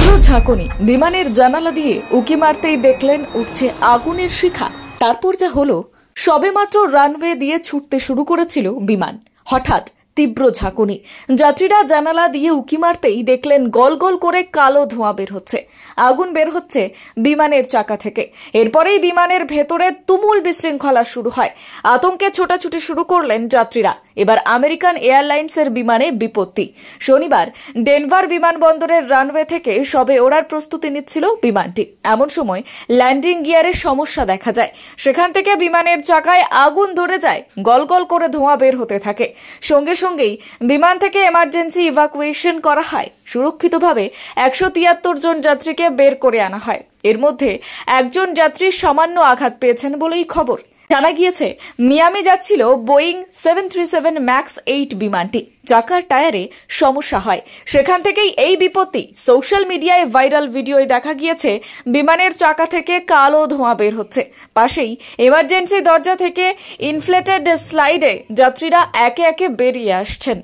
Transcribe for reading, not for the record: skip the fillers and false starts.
তীব্র ঝাঁকুনি, বিমানের জানালা দিয়ে উঁকি মারতেই দেখলেন উঠছে আগুনের শিখা। তারপর যা হলো, সবেমাত্র রানওয়ে দিয়ে ছুটতে শুরু করেছিল বিমান, হঠাৎ তীব্র ঝাঁকুনি। যাত্রীরা জানালা দিয়ে উঁকি মারতেই দেখলেন গল গল করে কালো ধোঁয়া বের হচ্ছে, আগুন বের হচ্ছে বিমানের চাকা থেকে। এরপরেই বিমানের ভেতরে তুমুল বিশৃঙ্খলা শুরু হয়। আতঙ্কে ছোটাছুটি শুরু করলেন যাত্রীরা। এবার আমেরিকান এয়ারলাইন্সের বিমানে বিপত্তি। শনিবার ডেনভার বিমানবন্দরের রানওয়ে থেকে সবে ওড়ার প্রস্তুতি নিচ্ছিল বিমানটি। এমন সময় ল্যান্ডিং গিয়ারের সমস্যা দেখা যায়। সেখান থেকে বিমানের চাকায় আগুন ধরে যায়, গল গল করে ধোঁয়া বের হতে থাকে। সঙ্গে সঙ্গেই বিমান থেকে এমার্জেন্সি ইভাকুয়েশন করা হয়। সুরক্ষিতভাবে 173 জন যাত্রীকে বের করে আনা হয়। এর মধ্যে একজন যাত্রী সামান্য আঘাত পেয়েছেন বলেই খবর। জানা গিয়েছে, মিয়ামি যাচ্ছিল বোয়িং 737 ম্যাক্স 8 বিমানটি। চাকার টায়ারে সমস্যা হয়, সেখান থেকেই এই বিপত্তি। সোশ্যাল মিডিয়ায় ভাইরাল ভিডিওয় দেখা গিয়েছে বিমানের চাকা থেকে কালো ধোঁয়া বের হচ্ছে। পাশেই এমার্জেন্সি দরজা থেকে ইনফ্লেটেড স্লাইডে যাত্রীরা একে একে বেরিয়ে আসছেন।